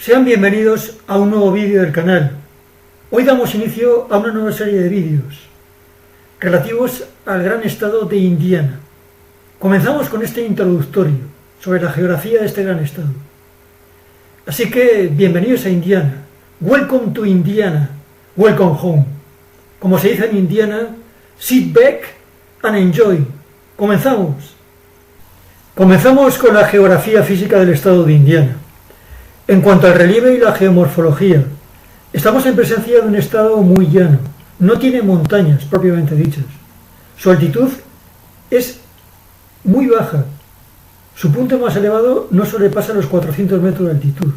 Sean bienvenidos a un nuevo vídeo del canal. Hoy damos inicio a una nueva serie de vídeos relativos al gran estado de Indiana. Comenzamos con este introductorio sobre la geografía de este gran estado. Así que bienvenidos a Indiana. Welcome to Indiana. Welcome home. Como se dice en Indiana, sit back and enjoy. Comenzamos. Comenzamos con la geografía física del estado de Indiana. En cuanto al relieve y la geomorfología, estamos en presencia de un estado muy llano. No tiene montañas propiamente dichas. Su altitud es muy baja. Su punto más elevado no sobrepasa los 400 metros de altitud.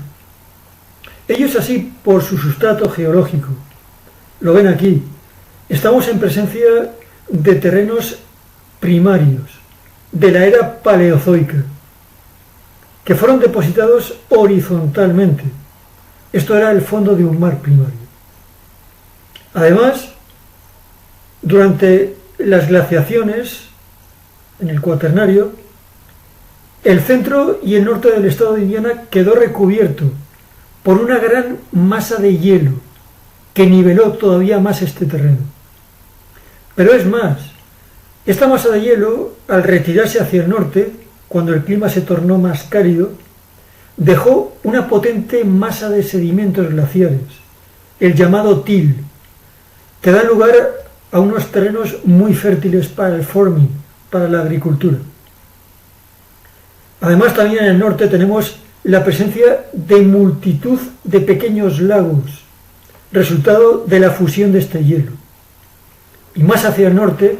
Ello es así por su sustrato geológico. Lo ven aquí. Estamos en presencia de terrenos primarios de la era paleozoica, que fueron depositados horizontalmente. Esto era el fondo de un mar primario. Además, durante las glaciaciones, en el Cuaternario, el centro y el norte del estado de Indiana quedó recubierto por una gran masa de hielo que niveló todavía más este terreno. Pero es más, esta masa de hielo, al retirarse hacia el norte, cuando el clima se tornó más cálido, dejó una potente masa de sedimentos glaciares, el llamado till, que da lugar a unos terrenos muy fértiles para el farming, para la agricultura. Además, también en el norte tenemos la presencia de multitud de pequeños lagos, resultado de la fusión de este hielo. Y más hacia el norte,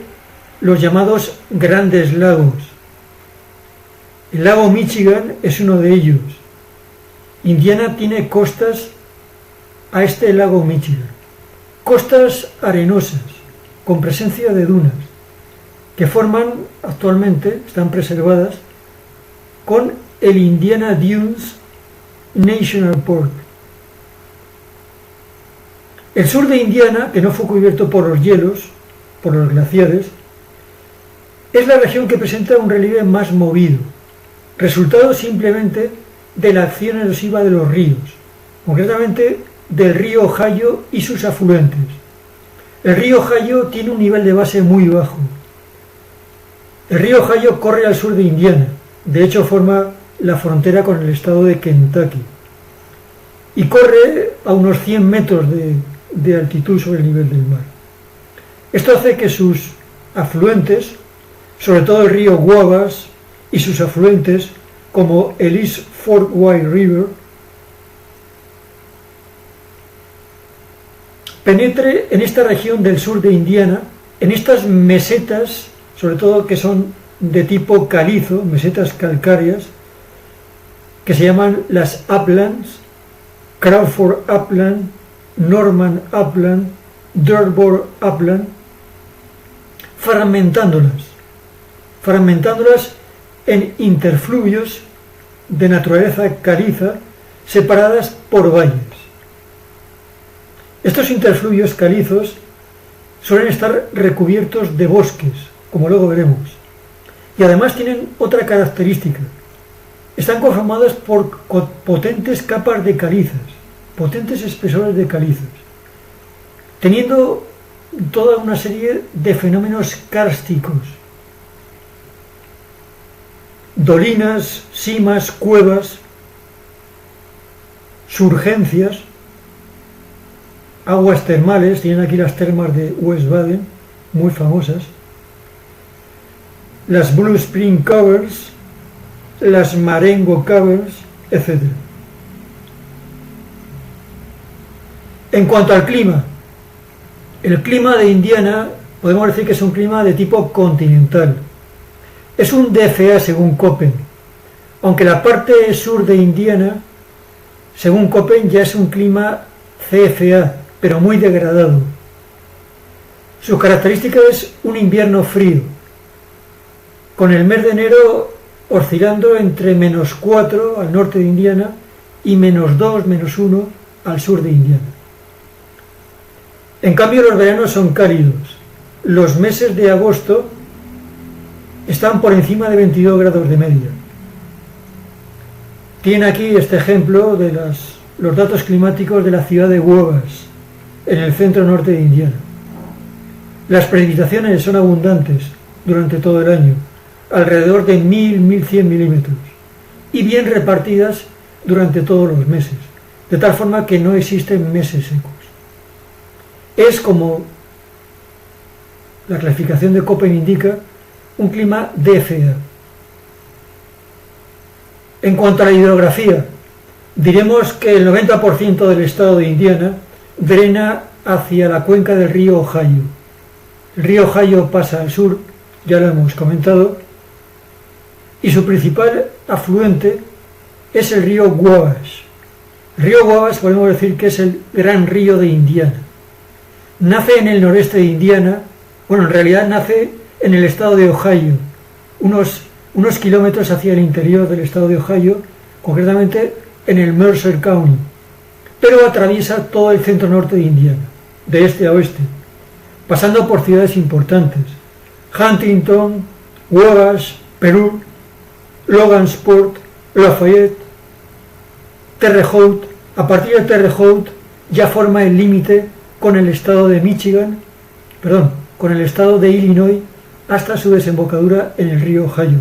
los llamados grandes lagos. El lago Michigan es uno de ellos. Indiana tiene costas a este lago Michigan. Costas arenosas, con presencia de dunas, que forman actualmente, están preservadas, con el Indiana Dunes National Park. El sur de Indiana, que no fue cubierto por los hielos, por los glaciares, es la región que presenta un relieve más movido, resultado simplemente de la acción erosiva de los ríos, concretamente del río Ohio y sus afluentes. El río Ohio tiene un nivel de base muy bajo. El río Ohio corre al sur de Indiana, de hecho forma la frontera con el estado de Kentucky, y corre a unos 100 metros de altitud sobre el nivel del mar. Esto hace que sus afluentes, sobre todo el río Wabash y sus afluentes, como el East Fork White River, penetre en esta región del sur de Indiana, en estas mesetas, sobre todo que son de tipo calizo, mesetas calcáreas, que se llaman las Uplands, Crawford Upland, Norman Upland, Dirtboro Upland, fragmentándolas en interfluvios de naturaleza caliza separadas por valles. Estos interfluvios calizos suelen estar recubiertos de bosques, como luego veremos, y además tienen otra característica. Están conformados por potentes capas de calizas, potentes espesores de calizas, teniendo toda una serie de fenómenos kársticos, dolinas, simas, cuevas, surgencias, aguas termales. Tienen aquí las termas de West Baden, muy famosas, las Blue Spring Caverns, las Marengo Caverns, etc. En cuanto al clima, el clima de Indiana podemos decir que es un clima de tipo continental. Es un DFA según Köppen, aunque la parte sur de Indiana, según Köppen, ya es un clima CFA, pero muy degradado. Su característica es un invierno frío, con el mes de enero oscilando entre -4 al norte de Indiana y -2, -1 al sur de Indiana. En cambio, los veranos son cálidos. Los meses de agosto están por encima de 22 grados de media. Tiene aquí este ejemplo de las los datos climáticos de la ciudad de Wabash, en el centro norte de Indiana. Las precipitaciones son abundantes durante todo el año, alrededor de 1000-1100 milímetros, y bien repartidas durante todos los meses, de tal forma que no existen meses secos. Es, como la clasificación de Köppen indica, un clima DFA. En cuanto a la hidrografía, diremos que el 90% del estado de Indiana drena hacia la cuenca del río Ohio. El río Ohio pasa al sur, ya lo hemos comentado, y su principal afluente es el río Wabash. El río Wabash podemos decir que es el gran río de Indiana. Nace en el noreste de Indiana, bueno, en realidad nace en el estado de Ohio, unos kilómetros hacia el interior del estado de Ohio, concretamente en el Mercer County, pero atraviesa todo el centro norte de Indiana, de este a oeste, pasando por ciudades importantes: Huntington, Wabash, Peru, Logansport, Lafayette, Terre Haute. A partir de Terre Haute ya forma el límite con el estado de con el estado de Illinois, hasta su desembocadura en el río Ohio.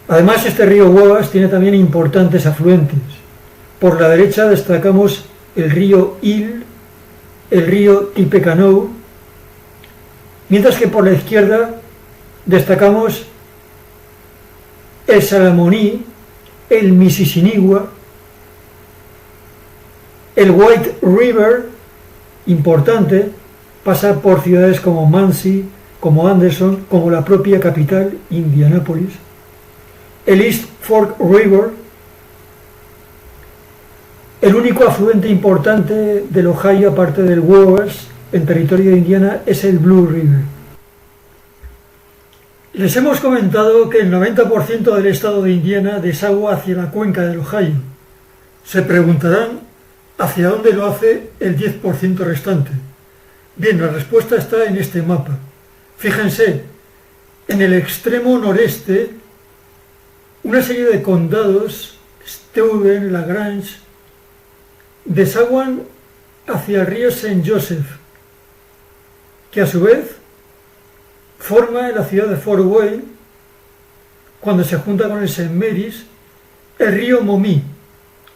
Además, este río Wabash tiene también importantes afluentes. Por la derecha destacamos el río Hill, el río Tippecanoe, mientras que por la izquierda destacamos el Salamoní, el Mississinewa, el White River, importante, pasa por ciudades como Muncie, como Anderson, como la propia capital, Indianápolis. El East Fork River, el único afluente importante del Ohio, aparte del Wabash, en territorio de Indiana, es el Blue River. Les hemos comentado que el 90% del estado de Indiana desagua hacia la cuenca del Ohio. Se preguntarán hacia dónde lo hace el 10% restante. Bien, la respuesta está en este mapa. Fíjense, en el extremo noreste, una serie de condados, Steuben, Lagrange, desaguan hacia el río St. Joseph, que a su vez forma en la ciudad de Fort Wayne, cuando se junta con el St. Mary's, el río Maumee,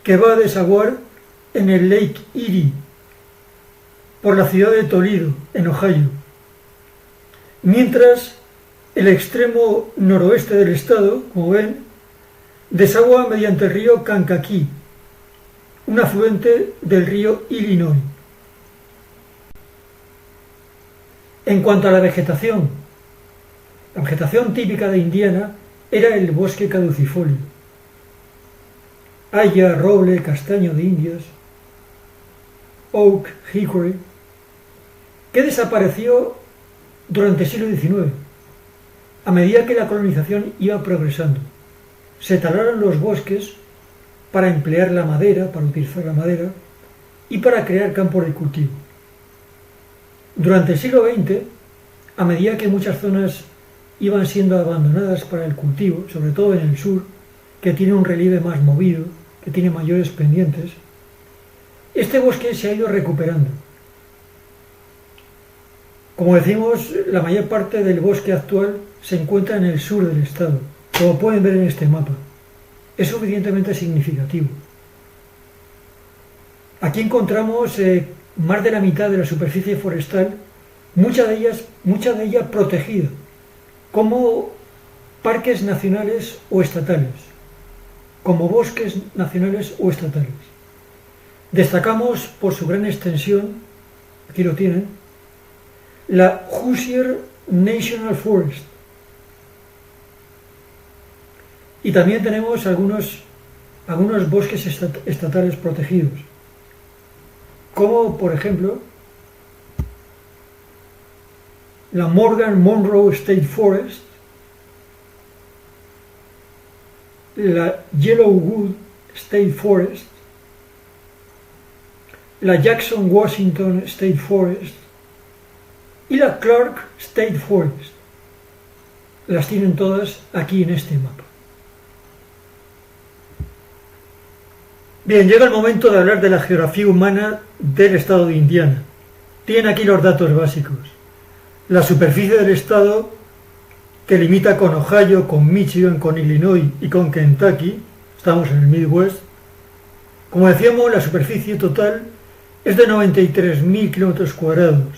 que va a desaguar en el Lake Erie, por la ciudad de Toledo, en Ohio. Mientras, el extremo noroeste del estado, como ven, desagua mediante el río Kankakee, un afluente del río Illinois. En cuanto a la vegetación típica de Indiana era el bosque caducifolio. Haya, roble, castaño de Indias, oak, hickory, que desapareció durante el siglo XIX, a medida que la colonización iba progresando. Se talaron los bosques para emplear la madera, para utilizar la madera y para crear campos de cultivo. Durante el siglo XX, a medida que muchas zonas iban siendo abandonadas para el cultivo, sobre todo en el sur, que tiene un relieve más movido, que tiene mayores pendientes, este bosque se ha ido recuperando. Como decimos, la mayor parte del bosque actual se encuentra en el sur del estado, como pueden ver en este mapa. Es suficientemente significativo. Aquí encontramos más de la mitad de la superficie forestal, mucha de ella protegida, como parques nacionales o estatales, como bosques nacionales o estatales. Destacamos por su gran extensión, aquí lo tienen, la Hoosier National Forest. Y también tenemos algunos bosques estatales protegidos, como por ejemplo la Morgan Monroe State Forest, la Yellowwood State Forest, la Jackson Washington State Forest y la Clark State Forest. Las tienen todas aquí en este mapa. Bien, llega el momento de hablar de la geografía humana del estado de Indiana. Tienen aquí los datos básicos. La superficie del estado, que limita con Ohio, con Michigan, con Illinois y con Kentucky, estamos en el Midwest. Como decíamos, la superficie total es de 93.000 kilómetros cuadrados.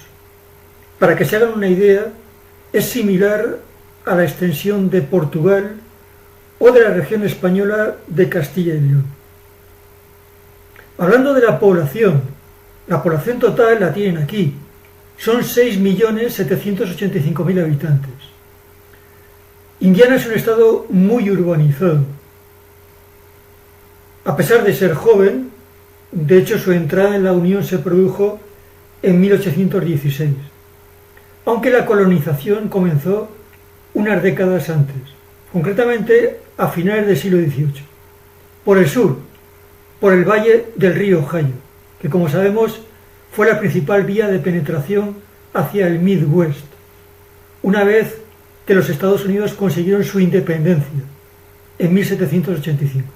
Para que se hagan una idea, es similar a la extensión de Portugal o de la región española de Castilla y León. Hablando de la población total la tienen aquí. Son 6.785.000 habitantes. Indiana es un estado muy urbanizado. A pesar de ser joven, de hecho su entrada en la Unión se produjo en 1816, aunque la colonización comenzó unas décadas antes, concretamente a finales del siglo XVIII, por el sur, por el valle del río Ohio, que como sabemos fue la principal vía de penetración hacia el Midwest, una vez que los Estados Unidos consiguieron su independencia en 1785.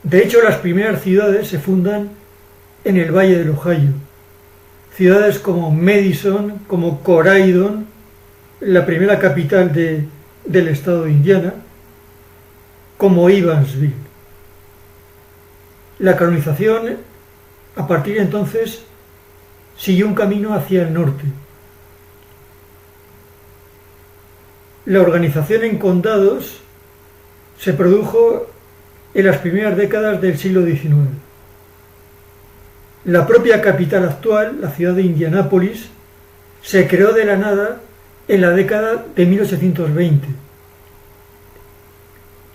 De hecho, las primeras ciudades se fundan en el valle del Ohio, ciudades como Madison, como Corydon, la primera capital del estado de Indiana, como Evansville. La colonización, a partir de entonces, siguió un camino hacia el norte. La organización en condados se produjo en las primeras décadas del siglo XIX. La propia capital actual, la ciudad de Indianápolis, se creó de la nada en la década de 1820.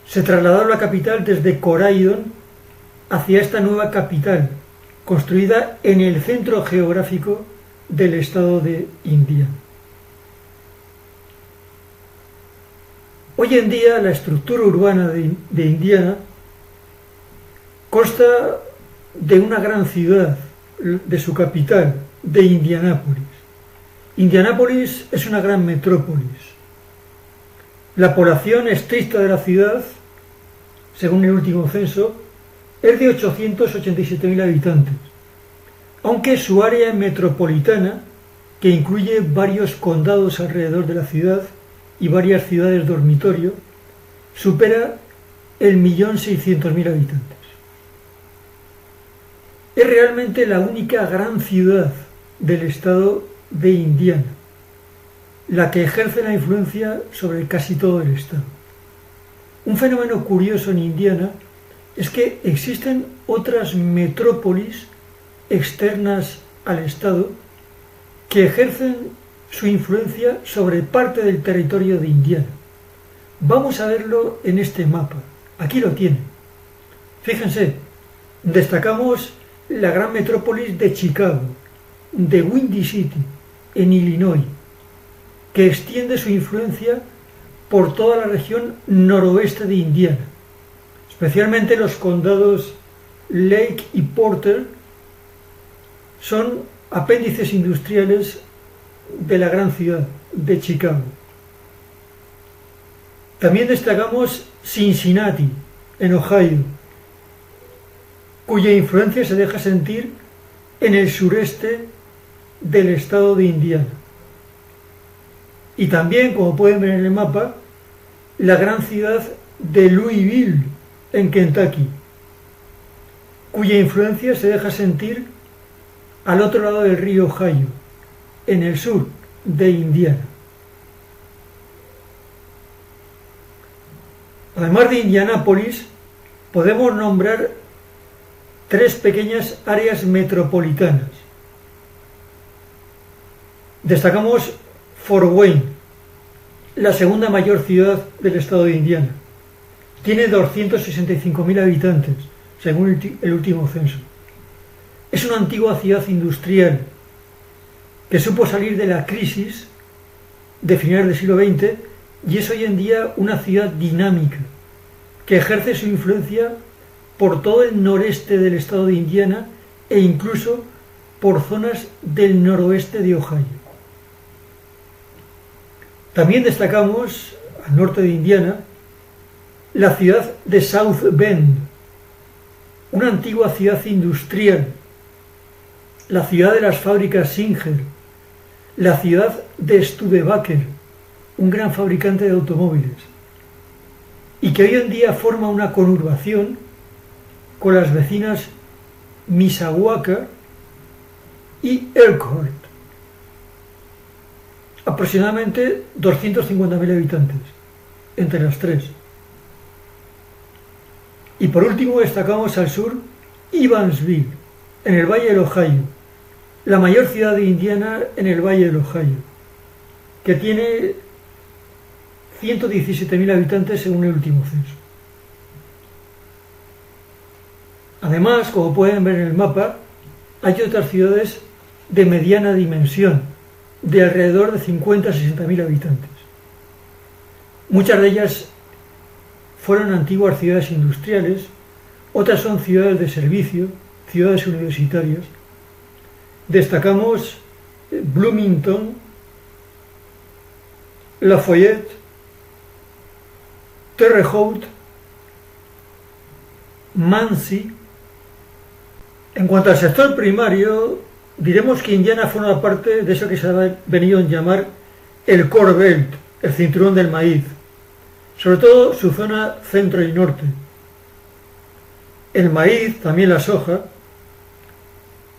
Se trasladó la capital desde Corydon hacia esta nueva capital, construida en el centro geográfico del estado de Indiana. Hoy en día la estructura urbana de Indiana consta de una gran ciudad, de su capital, de Indianápolis. Indianápolis es una gran metrópolis. La población estricta de la ciudad, según el último censo, es de 887.000 habitantes, aunque su área metropolitana, que incluye varios condados alrededor de la ciudad y varias ciudades dormitorio, supera el 1.600.000 habitantes. Es realmente la única gran ciudad del estado de Indiana, la que ejerce la influencia sobre casi todo el estado. Un fenómeno curioso en Indiana es que existen otras metrópolis externas al estado que ejercen su influencia sobre parte del territorio de Indiana. Vamos a verlo en este mapa. Aquí lo tienen. Fíjense, destacamos la gran metrópolis de Chicago, de Windy City, en Illinois, que extiende su influencia por toda la región noroeste de Indiana, especialmente los condados Lake y Porter. Son apéndices industriales de la gran ciudad de Chicago. También destacamos Cincinnati, en Ohio, cuya influencia se deja sentir en el sureste del estado de Indiana. Y también, como pueden ver en el mapa, la gran ciudad de Louisville, en Kentucky, cuya influencia se deja sentir al otro lado del río Ohio, en el sur de Indiana. Además de Indianápolis, podemos nombrar tres pequeñas áreas metropolitanas. Destacamos Fort Wayne, la segunda mayor ciudad del estado de Indiana. Tiene 265.000 habitantes, según el último censo. Es una antigua ciudad industrial que supo salir de la crisis de finales del siglo XX y es hoy en día una ciudad dinámica que ejerce su influencia por todo el noreste del estado de Indiana e incluso por zonas del noroeste de Ohio. También destacamos, al norte de Indiana, la ciudad de South Bend, una antigua ciudad industrial, la ciudad de las fábricas Singer, la ciudad de Studebaker, un gran fabricante de automóviles, y que hoy en día forma una conurbación con las vecinas Mishawaka y Elkhart, aproximadamente 250.000 habitantes entre las tres. Y por último destacamos al sur Evansville, en el Valle del Ohio, la mayor ciudad de Indiana en el Valle del Ohio, que tiene 117.000 habitantes según el último censo. Además, como pueden ver en el mapa, hay otras ciudades de mediana dimensión, de alrededor de 50 a 60.000 habitantes. Muchas de ellas fueron antiguas ciudades industriales, otras son ciudades de servicio, ciudades universitarias. Destacamos Bloomington, Lafayette, Terre Haute, Muncie. En cuanto al sector primario, diremos que Indiana forma parte de eso que se ha venido a llamar el Core Belt, el cinturón del maíz, sobre todo su zona centro y norte. El maíz, también la soja,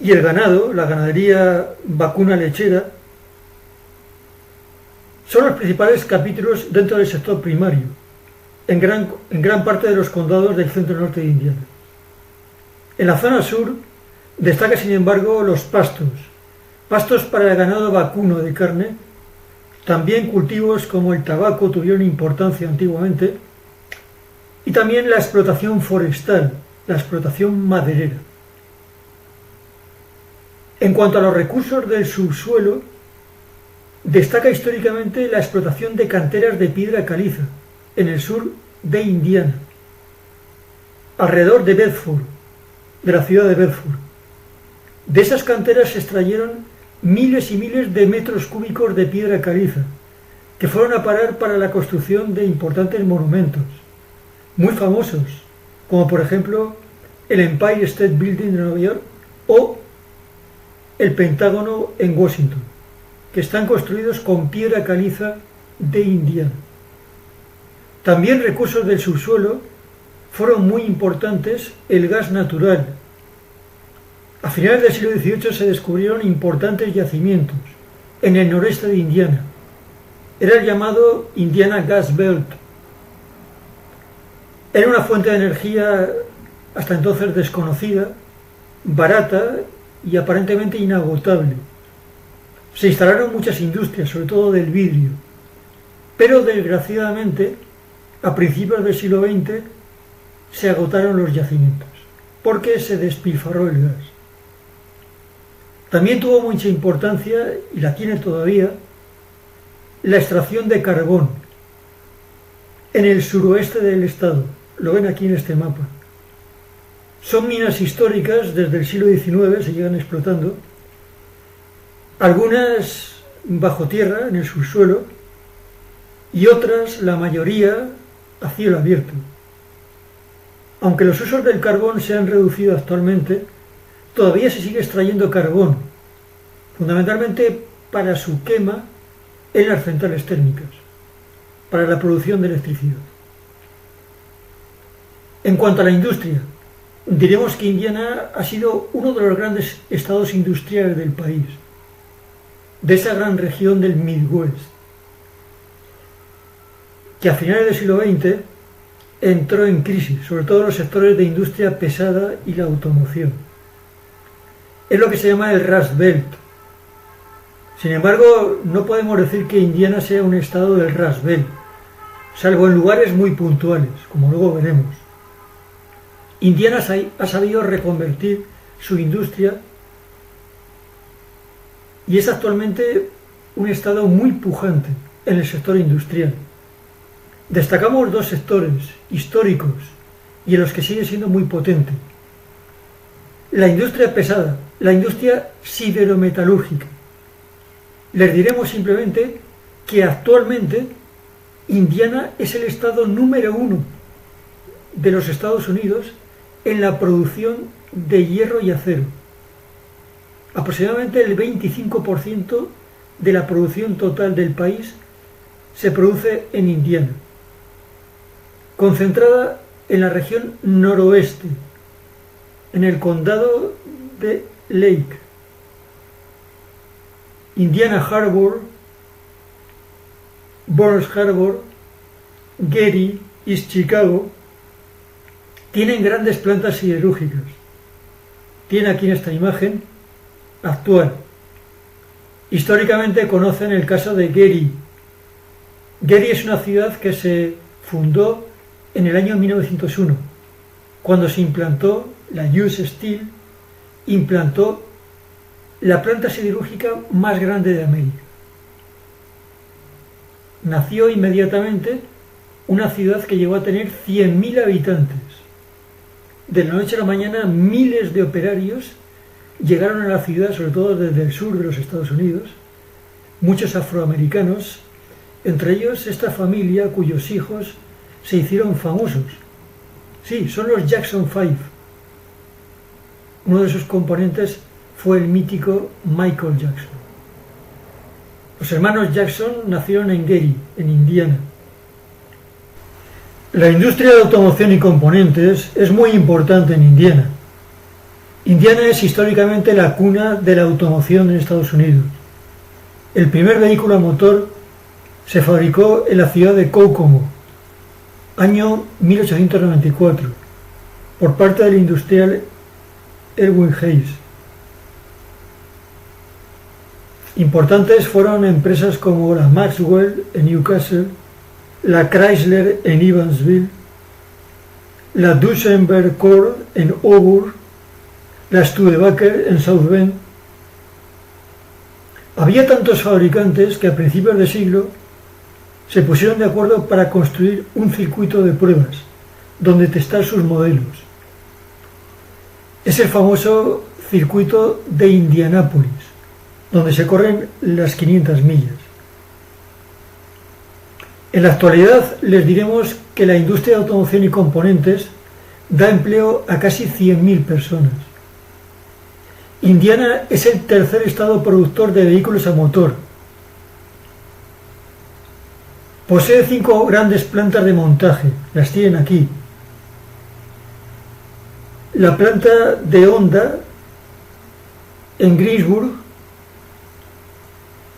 y el ganado, la ganadería vacuna lechera, son los principales capítulos dentro del sector primario, en gran parte de los condados del centro norte de Indiana. En la zona sur destaca, sin embargo, los pastos para el ganado vacuno de carne. También cultivos como el tabaco tuvieron importancia antiguamente, y también la explotación forestal, la explotación maderera. En cuanto a los recursos del subsuelo, destaca históricamente la explotación de canteras de piedra caliza en el sur de Indiana, alrededor de Bedford, de la ciudad de Bedford. De esas canteras se extrayeron miles y miles de metros cúbicos de piedra caliza, que fueron a parar para la construcción de importantes monumentos, muy famosos, como por ejemplo el Empire State Building de Nueva York o el Pentágono en Washington, que están construidos con piedra caliza de Indiana. También recursos del subsuelo fueron muy importantes el gas natural. A finales del siglo XVIII se descubrieron importantes yacimientos en el noreste de Indiana. Era el llamado Indiana Gas Belt. Era una fuente de energía hasta entonces desconocida, barata y aparentemente inagotable. Se instalaron muchas industrias, sobre todo del vidrio, pero desgraciadamente a principios del siglo XX se agotaron los yacimientos porque se despilfarró el gas. También tuvo mucha importancia, y la tiene todavía, la extracción de carbón en el suroeste del estado. Lo ven aquí en este mapa. Son minas históricas, desde el siglo XIX se llegan explotando, algunas bajo tierra, en el subsuelo, y otras, la mayoría, a cielo abierto. Aunque los usos del carbón se han reducido actualmente, todavía se sigue extrayendo carbón, fundamentalmente para su quema en las centrales térmicas, para la producción de electricidad. En cuanto a la industria, diremos que Indiana ha sido uno de los grandes estados industriales del país, de esa gran región del Midwest, que a finales del siglo XX entró en crisis, sobre todo en los sectores de industria pesada y la automoción. Es lo que se llama el Rust Belt. Sin embargo, no podemos decir que Indiana sea un estado del Rust Belt, salvo en lugares muy puntuales, como luego veremos. Indiana ha sabido reconvertir su industria y es actualmente un estado muy pujante en el sector industrial. Destacamos dos sectores históricos y en los que sigue siendo muy potente. La industria pesada, la industria siderometalúrgica. Les diremos simplemente que actualmente Indiana es el estado número 1 de los Estados Unidos en la producción de hierro y acero. Aproximadamente el 25% de la producción total del país se produce en Indiana, concentrada en la región noroeste, en el condado de Lake. Indiana Harbor, Burns Harbor, Gary, East Chicago tienen grandes plantas siderúrgicas. Tiene aquí en esta imagen actual. Históricamente conocen el caso de Gary. Gary es una ciudad que se fundó en el año 1901, cuando se implantó la US Steel, implantó la planta siderúrgica más grande de América. Nació inmediatamente una ciudad que llegó a tener 100.000 habitantes. De la noche a la mañana, miles de operarios llegaron a la ciudad, sobre todo desde el sur de los Estados Unidos, muchos afroamericanos, entre ellos esta familia cuyos hijos se hicieron famosos. Sí, son los Jackson 5. Uno de sus componentes fue el mítico Michael Jackson. Los hermanos Jackson nacieron en Gary, en Indiana. La industria de automoción y componentes es muy importante en Indiana. Indiana es históricamente la cuna de la automoción en Estados Unidos. El primer vehículo a motor se fabricó en la ciudad de Kokomo, año 1894, por parte del industrial Erwin Hayes. Importantes fueron empresas como la Maxwell en Newcastle, la Chrysler en Evansville, la Duesenberg Core en Auburn, la Studebaker en South Bend. Había tantos fabricantes que a principios de siglo se pusieron de acuerdo para construir un circuito de pruebas donde testar sus modelos. Es el famoso circuito de Indianápolis, donde se corren las 500 millas. En la actualidad les diremos que la industria de automoción y componentes da empleo a casi 100.000 personas. Indiana es el tercer estado productor de vehículos a motor. Posee 5 grandes plantas de montaje, las tienen aquí. La planta de Honda en Greensburg,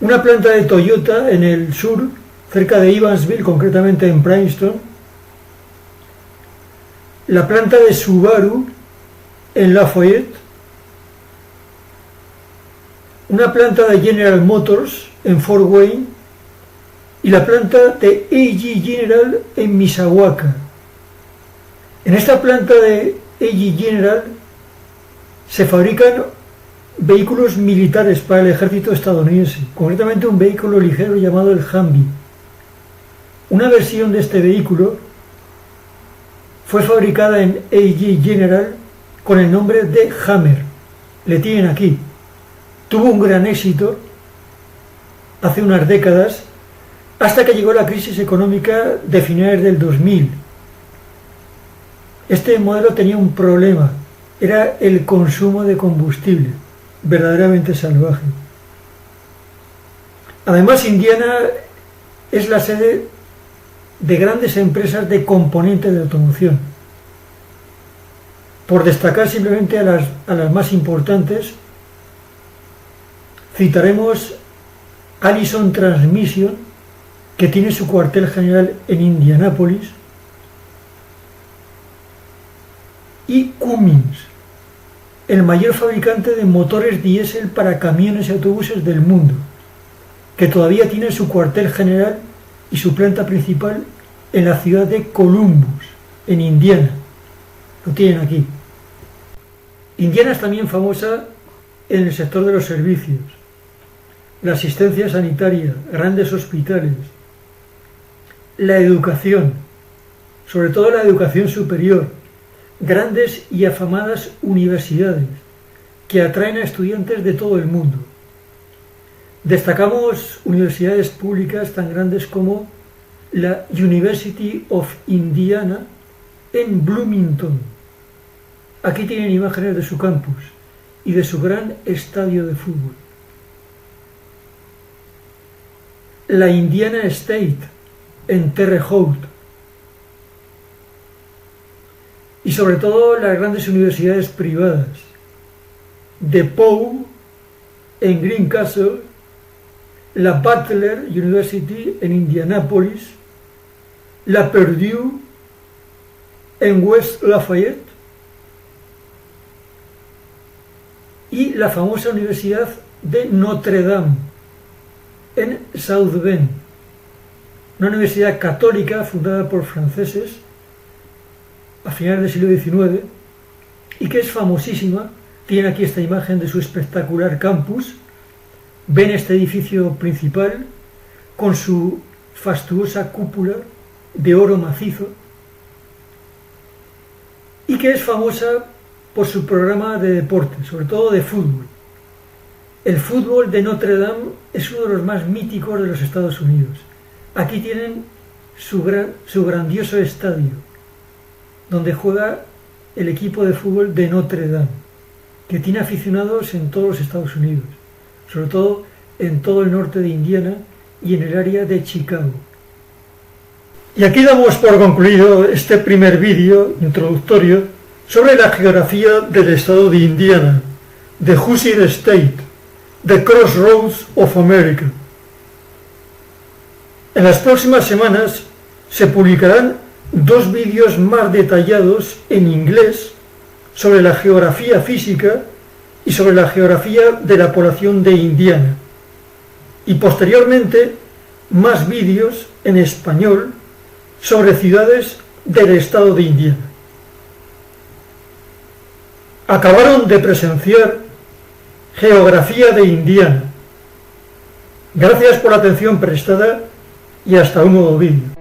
una planta de Toyota en el sur, cerca de Evansville, concretamente en Princeton, la planta de Subaru en Lafayette, una planta de General Motors en Fort Wayne y la planta de AG General en Mishawaka. En esta planta de AG General se fabrican vehículos militares para el ejército estadounidense, concretamente un vehículo ligero llamado el Humvee. Una versión de este vehículo fue fabricada en AG General con el nombre de Hammer. Le tienen aquí. Tuvo un gran éxito hace unas décadas, hasta que llegó la crisis económica de finales del 2000. Este modelo tenía un problema, era el consumo de combustible, verdaderamente salvaje. Además, Indiana es la sede de grandes empresas de componentes de automoción. Por destacar simplemente a las más importantes, citaremos Allison Transmission, que tiene su cuartel general en Indianápolis, y Cummins, el mayor fabricante de motores diésel para camiones y autobuses del mundo, que todavía tiene su cuartel general y su planta principal en la ciudad de Columbus, en Indiana. Lo tienen aquí. Indiana es también famosa en el sector de los servicios, la asistencia sanitaria, grandes hospitales, la educación, sobre todo la educación superior, grandes y afamadas universidades que atraen a estudiantes de todo el mundo. Destacamos universidades públicas tan grandes como la University of Indiana en Bloomington, Aquí tienen imágenes de su campus y de su gran estadio de fútbol. La Indiana State en Terre Haute. Y sobre todo las grandes universidades privadas. DePaul en Greencastle, la Butler University en Indianápolis, la Purdue en West Lafayette y la famosa Universidad de Notre Dame en South Bend, una universidad católica fundada por franceses a finales del siglo XIX y que es famosísima. Tienen aquí esta imagen de su espectacular campus. Ven este edificio principal con su fastuosa cúpula de oro macizo y que es famosa por su programa de deporte, sobre todo de fútbol. El fútbol de Notre Dame es uno de los más míticos de los Estados Unidos. Aquí tienen su grandioso estadio, donde juega el equipo de fútbol de Notre Dame, que tiene aficionados en todos los Estados Unidos, sobre todo en todo el norte de Indiana y en el área de Chicago. Y aquí damos por concluido este primer vídeo introductorio sobre la geografía del estado de Indiana, de Hoosier State, The Crossroads of America. En las próximas semanas se publicarán 2 vídeos más detallados en inglés sobre la geografía física y sobre la geografía de la población de Indiana, y posteriormente más vídeos en español sobre ciudades del estado de Indiana. Acabaron de presenciar Geografía de Indiana. Gracias por la atención prestada y hasta un nuevo vídeo.